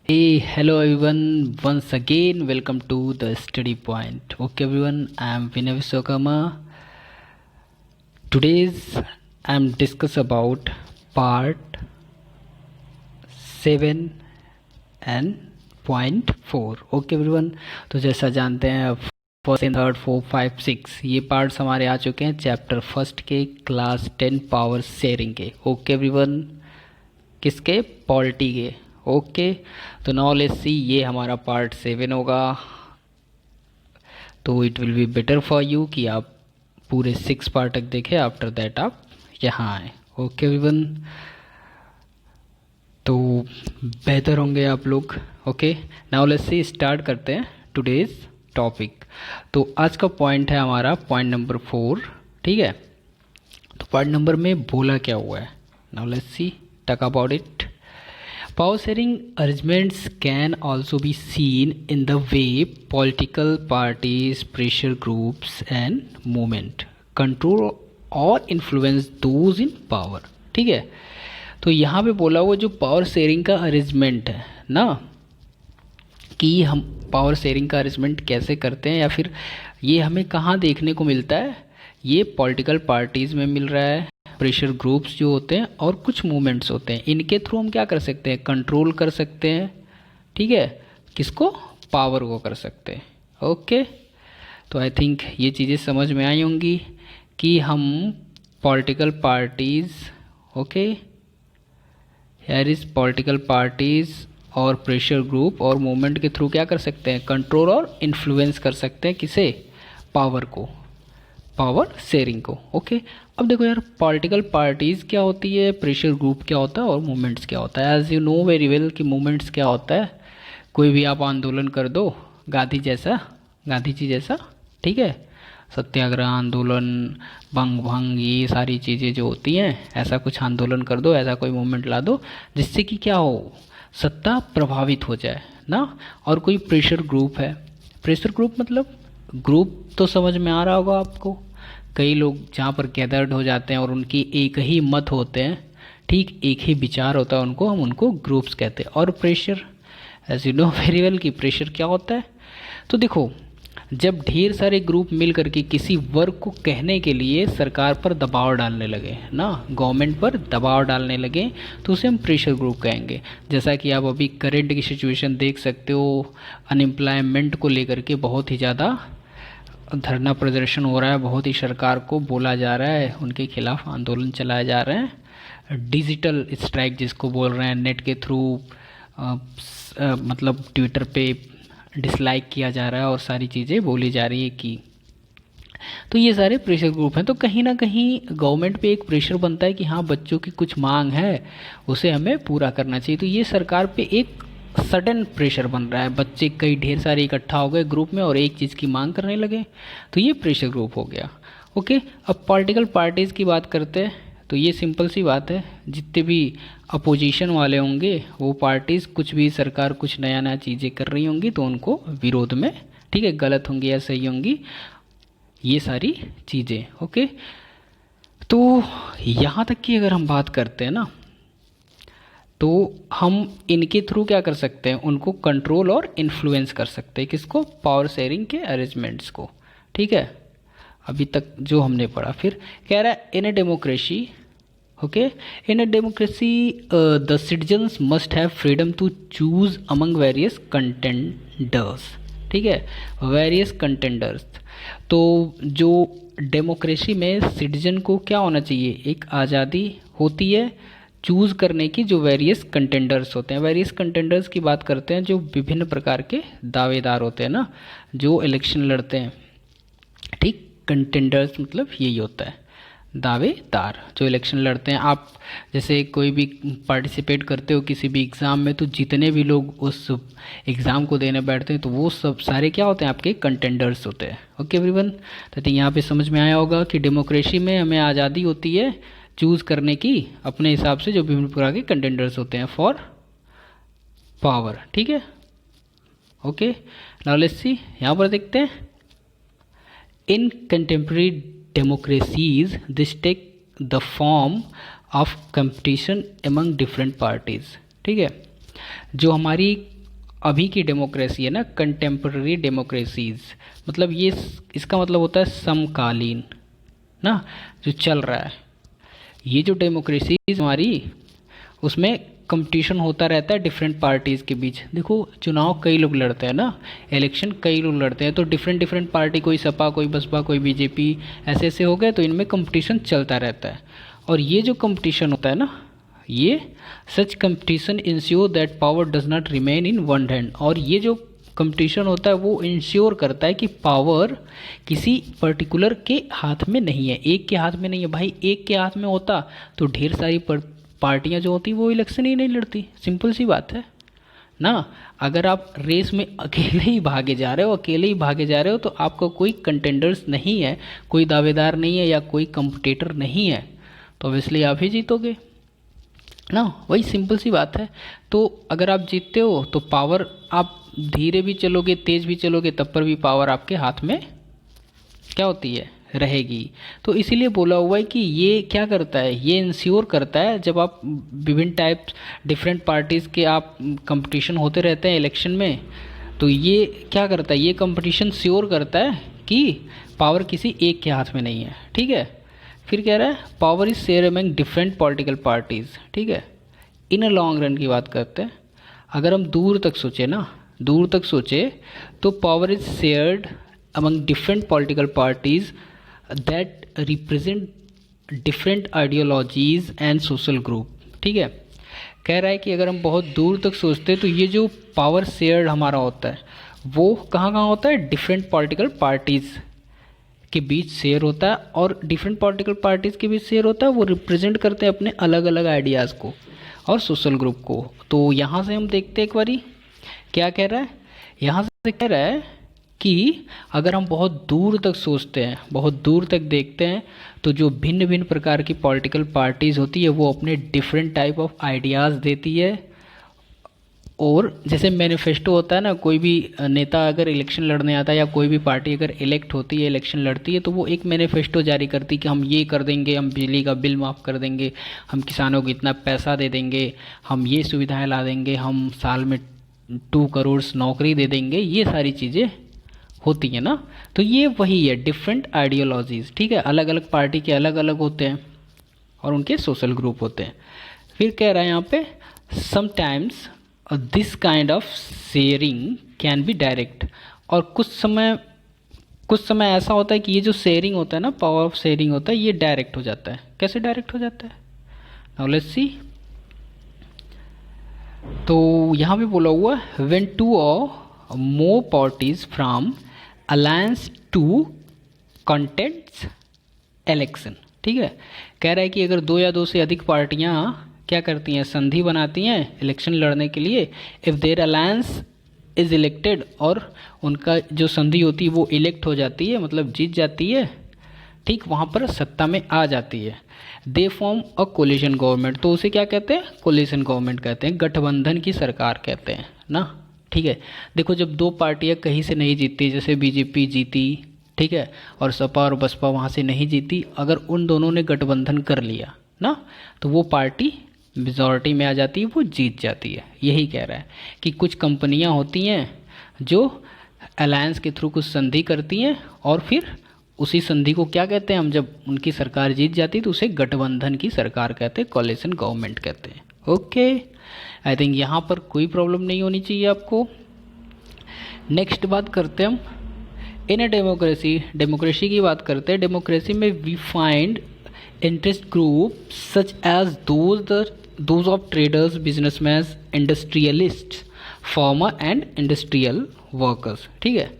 Hey, hello everyone. Once again, welcome to the study point. Okay, everyone, I am Vinay Vishwakarma. Today's I'm discuss about part 7 and point 4. Okay everyone, तो जैसा जानते हैं first and third 4 5 6 ये parts हमारे आ चुके हैं chapter first के class 10 power sharing के. ओके एवरीवन, किसके? पॉलिटी के. ओके, तो नाउ लेट्स सी, ये हमारा पार्ट 7 होगा. तो it will be better for you कि आप पूरे 6 पार्ट तक देखें, आफ्टर दैट आप यहाँ आए. ओके एवरीवन, तो बेहतर होंगे आप लोग. Okay, now let's see, start करते हैं टुडेज टॉपिक. तो आज का पॉइंट है हमारा पॉइंट नंबर 4. ठीक है, तो पॉइंट नंबर में बोला क्या हुआ है. Now let's see, talk about it. Power sharing arrangements can also be seen in the way political parties, pressure groups and movement control or influence those in power. ठीक है, तो यहाँ पे बोला हुआ जो पावर शेयरिंग का अरेंजमेंट है ना, कि हम पावर शेयरिंग का अरेंजमेंट कैसे करते हैं या फिर ये हमें कहाँ देखने को मिलता है. ये पॉलिटिकल पार्टीज़ में मिल रहा है, प्रेशर ग्रुप्स जो होते हैं और कुछ मूवमेंट्स होते हैं, इनके थ्रू हम क्या कर सकते हैं? कंट्रोल कर सकते हैं. ठीक है, किसको? पावर को कर सकते हैं. ओके, तो आई थिंक ये चीज़ें समझ में आई होंगी कि हम political parties, okay, here is political parties और प्रेशर ग्रुप और मूवमेंट के थ्रू क्या कर सकते हैं? कंट्रोल और इन्फ्लुएंस कर सकते हैं. किसे? पावर को, पावर शेयरिंग को. ओके, अब देखो यार, पॉलिटिकल पार्टीज़ क्या होती है, प्रेशर ग्रुप क्या होता है और मूवमेंट्स क्या होता है. As you know very well कि मूवमेंट्स क्या होता है. कोई भी आप आंदोलन कर दो, गांधी जी जैसा. ठीक है, सत्याग्रह आंदोलन, भंग भंग, ये सारी चीज़ें जो होती हैं, ऐसा कुछ आंदोलन कर दो, ऐसा कोई मूवमेंट ला दो जिससे कि क्या हो, सत्ता प्रभावित हो जाए ना. और कोई प्रेशर ग्रुप है. प्रेशर ग्रुप मतलब ग्रुप तो समझ में आ रहा होगा आपको, कई लोग जहाँ पर गैदर्ड हो जाते हैं और उनकी एक ही मत होते हैं, ठीक एक ही विचार होता है उनको, हम उनको ग्रुप्स कहते हैं. और pressure, as you know very well कि प्रेशर क्या होता है. तो देखो, जब ढेर सारे ग्रुप मिल करके किसी वर्ग को कहने के लिए सरकार पर दबाव डालने लगे ना, गवर्नमेंट पर दबाव डालने लगे, तो उसे हम प्रेशर ग्रुप कहेंगे. जैसा कि आप अभी करंट की सिचुएशन देख सकते हो, अनएम्प्लॉयमेंट को लेकर के बहुत ही ज़्यादा धरना प्रदर्शन हो रहा है, बहुत ही सरकार को बोला जा रहा है, उनके खिलाफ आंदोलन चलाए जा रहे हैं. डिजिटल स्ट्राइक जिसको बोल रहे हैं, नेट के थ्रू मतलब ट्विटर पे डिसलाइक किया जा रहा है और सारी चीज़ें बोली जा रही है कि, तो ये सारे प्रेशर ग्रुप हैं. तो कहीं ना कहीं गवर्नमेंट पे एक प्रेशर बनता है कि हाँ, बच्चों की कुछ मांग है, उसे हमें पूरा करना चाहिए. तो ये सरकार पे एक सडन प्रेशर बन रहा है, बच्चे कई ढेर सारे इकट्ठा हो गए ग्रुप में और एक चीज़ की मांग करने लगे, तो ये प्रेशर ग्रुप हो गया. ओके, अब पॉलिटिकल पार्टीज़ की बात करते हैं. तो ये सिंपल सी बात है, जितने भी अपोजिशन वाले होंगे वो पार्टीज़, कुछ भी सरकार कुछ नया नया चीज़ें कर रही होंगी तो उनको विरोध में, ठीक है, गलत होंगी या सही होंगी, ये सारी चीज़ें. ओके, तो यहाँ तक की अगर हम बात करते हैं ना, तो हम इनके थ्रू क्या कर सकते हैं? उनको कंट्रोल और इन्फ्लुएंस कर सकते हैं. किसको? पावर शेयरिंग के अरेंजमेंट्स को. ठीक है, अभी तक जो हमने पढ़ा. फिर कह रहा है in a democracy, okay, in a democracy the citizens must have freedom to choose among various contenders. ठीक है, वेरियस कंटेंडर्स. तो जो डेमोक्रेसी में सिटीजन को क्या होना चाहिए? एक आज़ादी होती है चूज़ करने की, जो वेरियस कंटेंडर्स होते हैं. वेरियस कंटेंडर्स की बात करते हैं जो विभिन्न प्रकार के दावेदार होते हैं ना, जो इलेक्शन लड़ते हैं. ठीक, कंटेंडर्स मतलब यही होता है, दावेदार जो इलेक्शन लड़ते हैं. आप जैसे कोई भी पार्टिसिपेट करते हो किसी भी एग्ज़ाम में, तो जितने भी लोग उस एग्ज़ाम को देने बैठते हैं तो वो सब सारे क्या होते हैं? आपके कंटेंडर्स होते हैं. ओके एवरीवन, तो यहाँ पे समझ में आया होगा कि डेमोक्रेसी में हमें आज़ादी होती है चूज़ करने की अपने हिसाब से, जो विभिन्न प्रकार के कंटेंडर्स होते हैं फॉर पावर. ठीक है, ओके, नाउ लेट्स सी, यहाँ पर देखते हैं. In contemporary democracies this take the form of competition among different parties. ठीक है, जो हमारी अभी की डेमोक्रेसी है ना, कंटेम्पररी डेमोक्रेसीज, मतलब ये इसका मतलब होता है समकालीन ना, जो चल रहा है। ये जो डेमोक्रेसीज हमारी, उसमें कंपटीशन होता रहता है डिफरेंट पार्टीज़ के बीच। देखो चुनाव कई लोग लड़ते हैं ना, इलेक्शन कई लोग लड़ते हैं, तो डिफरेंट डिफरेंट पार्टी, कोई सपा, कोई बसपा, कोई बीजेपी, ऐसे ऐसे हो गए, तो इनमें कंपटीशन चलता रहता है। और ये जो कंपटीशन होता है ना, ये such competition ensure that power does not remain in one hand. और ये जो कंपटीशन होता है वो इंश्योर करता है कि पावर किसी पर्टिकुलर के हाथ में नहीं है, एक के हाथ में नहीं है। भाई एक के हाथ में होता तो ढेर सारी पार्टियां जो होती वो इलेक्शन ही नहीं लड़ती, सिंपल सी बात है ना। अगर आप रेस में अकेले ही भागे जा रहे हो, अकेले ही भागे जा रहे हो, तो आपका कोई कंटेंडर्स नहीं है, कोई दावेदार नहीं है या कोई कंपटीटर नहीं है, तो ऑब्वियसली आप ही जीतोगे ना। वही सिंपल सी बात है। तो अगर आप जीतते हो तो पावर, आप धीरे भी चलोगे तेज भी चलोगे तब पर भी पावर आपके हाथ में क्या होती है, रहेगी। तो इसीलिए बोला हुआ है कि ये क्या करता है, ये इंश्योर करता है, जब आप विभिन्न टाइप्स डिफरेंट पार्टीज़ के आप कंपटीशन होते रहते हैं इलेक्शन में, तो ये क्या करता है, ये कंपटीशन श्योर करता है कि पावर किसी एक के हाथ में नहीं है। ठीक है, फिर कह रहा है power is share among different political parties. ठीक है, इन अ लॉन्ग रन की बात करते हैं। अगर हम दूर तक सोचे ना, दूर तक सोचे, तो power is shared among different political parties that represent different ideologies and social group. ठीक है, कह रहा है कि अगर हम बहुत दूर तक सोचते हैं तो ये जो पावर शेयर्ड हमारा होता है वो कहाँ कहाँ होता है, डिफरेंट पॉलिटिकल पार्टीज़ के बीच शेयर होता है। और डिफरेंट पॉलिटिकल पार्टीज़ के बीच शेयर होता है, वो रिप्रेजेंट करते हैं अपने अलग अलग आइडियाज़ को और सोशल ग्रुप को। तो यहाँ से हम देखते हैं एक बारी क्या कह रहा है। यहाँ से कह रहा है कि अगर हम बहुत दूर तक सोचते हैं, बहुत दूर तक देखते हैं, तो जो भिन्न भिन्न प्रकार की पॉलिटिकल पार्टीज़ होती है वो अपने डिफरेंट टाइप ऑफ आइडियाज़ देती है। और जैसे मैनिफेस्टो होता है ना, कोई भी नेता अगर इलेक्शन लड़ने आता है या कोई भी पार्टी अगर इलेक्ट होती है, इलेक्शन लड़ती है, तो वो एक मैनिफेस्टो जारी करती है कि हम ये कर देंगे, हम बिजली का बिल माफ़ कर देंगे, हम किसानों को इतना पैसा दे देंगे, हम ये सुविधाएं ला देंगे, हम साल में 2 करोड़ नौकरी दे देंगे। ये सारी चीज़ें होती है ना। तो ये वही है डिफरेंट आइडियोलॉजीज़। ठीक है, अलग अलग पार्टी के अलग अलग होते हैं और उनके सोशल ग्रुप होते हैं। फिर कह रहा है यहाँ पे sometimes this kind of sharing can be direct. और कुछ समय ऐसा होता है कि ये जो शेयरिंग होता है ना, पावर ऑफ शेयरिंग होता है, ये डायरेक्ट हो जाता है। कैसे डायरेक्ट हो जाता है, नाउ लेट्स सी। तो यहाँ पे बोला हुआ when 2 or more parties from alliance to contents election. ठीक है, कह रहा है कि अगर 2 या 2 से अधिक पार्टियां क्या करती हैं, संधि बनाती हैं इलेक्शन लड़ने के लिए, if their alliance is elected, और उनका जो संधि होती है वो इलेक्ट हो जाती है, मतलब जीत जाती है, ठीक वहाँ पर सत्ता में आ जाती है, they form a coalition government. तो उसे क्या कहते हैं, कोलिशन गवर्नमेंट कहते हैं, गठबंधन की सरकार कहते हैं ना। ठीक है, देखो जब 2 पार्टियां कहीं से नहीं जीतती, जैसे बीजेपी जीती, ठीक है, और सपा और बसपा वहाँ से नहीं जीती, अगर उन दोनों ने गठबंधन कर लिया ना, तो वो पार्टी मेजॉरिटी में आ जाती है, वो जीत जाती है। यही कह रहा है कि कुछ कंपनियां होती हैं जो अलायंस के थ्रू कुछ संधि करती हैं, और फिर उसी संधि को क्या कहते हैं हम, जब उनकी सरकार जीत जाती है तो उसे गठबंधन की सरकार कहते हैं, कोलिशन गवर्नमेंट कहते हैं। ओके, आई थिंक यहाँ पर कोई प्रॉब्लम नहीं होनी चाहिए आपको। नेक्स्ट बात करते हैं हम इन अ डेमोक्रेसी। डेमोक्रेसी की बात करते हैं। डेमोक्रेसी में we find interest group such as those of traders, businessman, industrialist, farmer and industrial workers. ठीक है,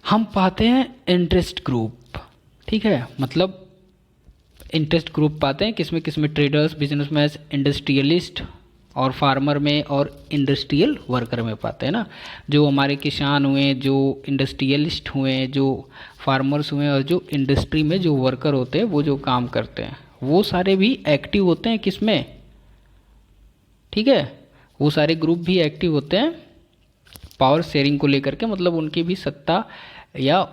हम पाते हैं इंटरेस्ट ग्रुप। ठीक है, मतलब इंटरेस्ट ग्रुप पाते हैं किसमें किसमें, ट्रेडर्स, बिजनेसमैन, इंडस्ट्रियलिस्ट और फार्मर में, और इंडस्ट्रियल वर्कर में पाते हैं ना। जो हमारे किसान हुए, जो इंडस्ट्रियलिस्ट हुए, जो फार्मर्स हुए, और जो इंडस्ट्री में जो वर्कर होते हैं, वो जो काम करते हैं, वो सारे भी एक्टिव होते हैं किसमें। ठीक है, वो सारे ग्रुप भी एक्टिव होते हैं पावर शेयरिंग को लेकर के, मतलब उनकी भी सत्ता या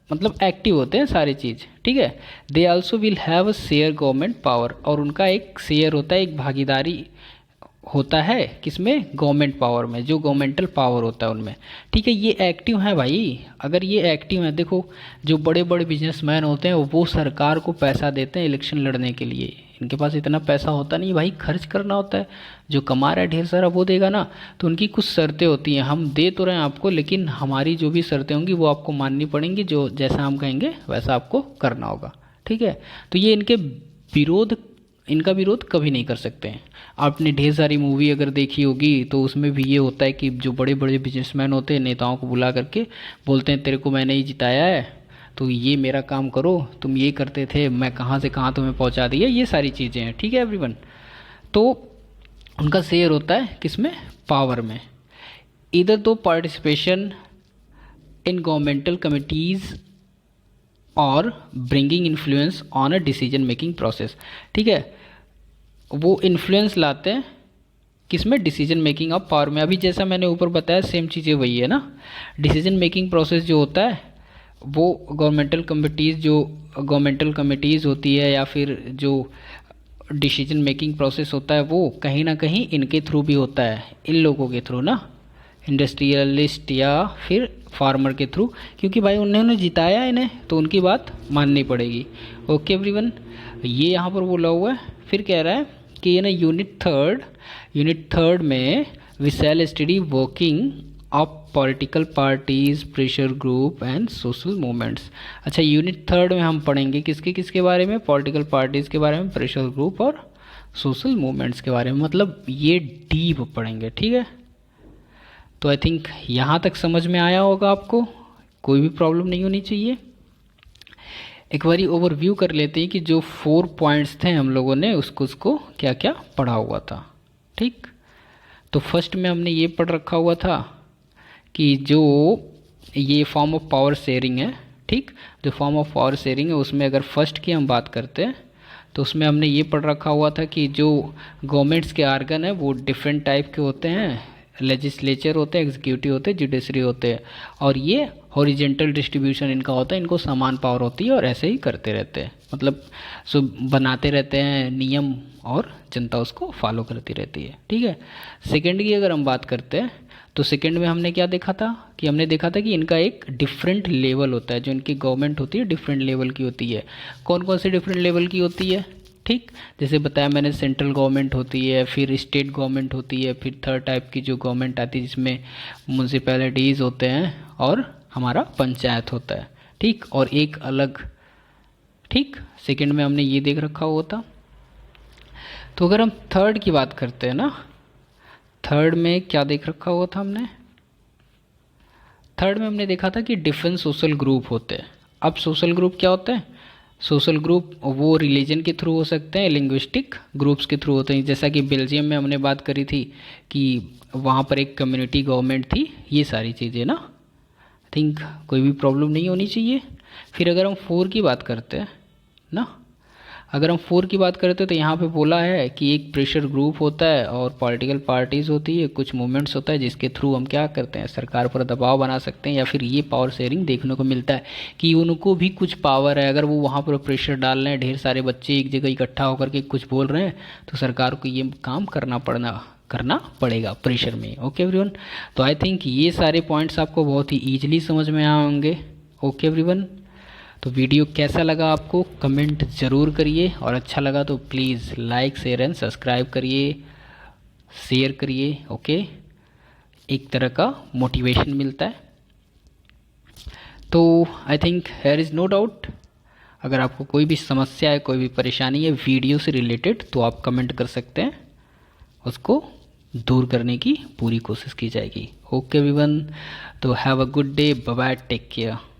मतलब एक्टिव होते हैं सारी चीज़। ठीक है, they also will have a share government power, और उनका एक शेयर होता है, एक भागीदारी होता है किसमें, गवर्नमेंट पावर में, जो गवर्नमेंटल पावर होता है उनमें। ठीक है, ये एक्टिव है भाई। अगर ये एक्टिव है, देखो जो बड़े बड़े बिजनेसमैन होते हैं वो सरकार को पैसा देते हैं इलेक्शन लड़ने के लिए। इनके पास इतना पैसा होता नहीं भाई, खर्च करना होता है। जो कमा रहा है ढेर सारा वो देगा ना, तो उनकी कुछ शर्तें होती हैं, हम दे तो रहे हैं आपको, लेकिन हमारी जो भी शर्तें होंगी वो आपको माननी पड़ेंगी, जो जैसा हम कहेंगे वैसा आपको करना होगा। ठीक है, तो ये इनका विरोध कभी नहीं कर सकते हैं। आपने ढेर सारी मूवी अगर देखी होगी तो उसमें भी ये होता है कि जो बड़े बड़े बिजनेसमैन होते हैं नेताओं को बुला करके बोलते हैं तेरे को मैंने ही जिताया है, तो ये मेरा काम करो, तुम ये करते थे, मैं कहाँ से कहाँ तुम्हें पहुँचा दिया, ये सारी चीज़ें हैं। ठीक है एवरीवन, तो उनका शेयर होता है किसमें, पावर में। इधर तो पार्टिसिपेशन इन गवर्नमेंटल कमिटीज़ और bringing influence on a decision making process. ठीक है, वो इन्फ्लुएंस लाते हैं किसमें, डिसीजन मेकिंग ऑफ पावर में। अभी जैसा मैंने ऊपर बताया सेम चीज़ें वही है ना। डिसीजन मेकिंग प्रोसेस जो होता है वो गवर्नमेंटल कमिटीज़ होती है, या फिर जो डिसीजन मेकिंग प्रोसेस होता है वो कहीं ना कहीं इनके थ्रू भी होता है, इन लोगों के थ्रू ना, इंडस्ट्रियलिस्ट या फिर फार्मर के थ्रू, क्योंकि भाई उन्होंने जिताया इन्हें तो उनकी बात माननी पड़ेगी। ओके एवरीवन, ये यहाँ पर बोला हुआ है। फिर कह रहा है कि ये ना यूनिट थर्ड में we shall study working of political parties, pressure group and social movements. अच्छा, यूनिट थर्ड में हम पढ़ेंगे किसके बारे में, पॉलिटिकल पार्टीज के बारे में, प्रेशर ग्रुप और सोशल मूवमेंट्स के बारे में, मतलब ये डीप पढ़ेंगे। ठीक है, तो आई थिंक यहाँ तक समझ में आया होगा आपको, कोई भी प्रॉब्लम नहीं होनी चाहिए। एक बारी ओवरव्यू कर लेते हैं कि जो 4 पॉइंट्स थे हम लोगों ने उसको क्या क्या पढ़ा हुआ था। ठीक, तो फर्स्ट में हमने ये पढ़ रखा हुआ था कि जो ये फॉर्म ऑफ पावर शेयरिंग है। ठीक, जो फॉर्म ऑफ पावर शेयरिंग है उसमें अगर फर्स्ट की हम बात करते हैं तो उसमें हमने ये पढ़ रखा हुआ था कि जो गवर्नमेंट्स के आर्गन है वो डिफरेंट टाइप के होते हैं, लेजिस्लेचर होते हैं, एग्जीक्यूटिव होते हैं, जुडिशरी होते हैं, और ये हॉरिजेंटल डिस्ट्रीब्यूशन इनका होता है, इनको समान पावर होती है और ऐसे ही करते रहते हैं, मतलब सो बनाते रहते हैं नियम और जनता उसको फॉलो करती रहती है। ठीक है, सेकंड की अगर हम बात करते हैं तो सेकंड में हमने क्या देखा था कि हमने देखा था कि इनका एक डिफरेंट लेवल होता है, जो इनकी गवर्नमेंट होती है डिफरेंट लेवल की होती है। कौन कौन से डिफरेंट लेवल की होती है, ठीक, जैसे बताया मैंने, सेंट्रल गवर्नमेंट होती है, फिर स्टेट गवर्नमेंट होती है, फिर थर्ड टाइप की जो गवर्नमेंट आती है जिसमें म्यूनसिपैलिटीज़ होते हैं और हमारा पंचायत होता है। ठीक, और एक अलग, ठीक, सेकंड में हमने ये देख रखा हुआ था। तो अगर हम थर्ड की बात करते हैं ना, थर्ड में क्या देख रखा हुआ था हमने, थर्ड में हमने देखा था कि डिफरेंट सोशल ग्रुप होते हैं। अब सोशल ग्रुप क्या होते हैं, सोशल ग्रुप वो रिलीजन के थ्रू हो सकते हैं, लिंग्विस्टिक ग्रुप्स के थ्रू होते हैं, जैसा कि बेल्जियम में हमने बात करी थी कि वहाँ पर एक कम्युनिटी गवर्नमेंट थी, ये सारी चीज़ें ना, आई थिंक कोई भी प्रॉब्लम नहीं होनी चाहिए। फिर अगर हम 4 की बात करते हैं ना, अगर हम 4 की बात करते हैं तो यहाँ पे बोला है कि एक प्रेशर ग्रुप होता है और पॉलिटिकल पार्टीज़ होती है, कुछ मूवमेंट्स होता है जिसके थ्रू हम क्या करते हैं, सरकार पर दबाव बना सकते हैं, या फिर ये पावर शेयरिंग देखने को मिलता है कि उनको भी कुछ पावर है। अगर वो वहाँ पर प्रेशर डाल रहे हैं, ढेर सारे बच्चे एक जगह इकट्ठा होकर के कुछ बोल रहे हैं, तो सरकार को ये काम करना पड़ेगा प्रेशर में। ओके एवरीवन, तो आई थिंक ये सारे पॉइंट्स आपको बहुत ही ईजिली समझ में आए होंगे। ओके एवरीवन, तो वीडियो कैसा लगा आपको कमेंट ज़रूर करिए, और अच्छा लगा तो please like share and subscribe करिए, शेयर करिए। ओके, एक तरह का मोटिवेशन मिलता है। तो I think here is no doubt, अगर आपको कोई भी समस्या है, कोई भी परेशानी है वीडियो से रिलेटेड, तो आप कमेंट कर सकते हैं, उसको दूर करने की पूरी कोशिश की जाएगी। ओके एवरीवन, तो have a good day, bye bye, take care.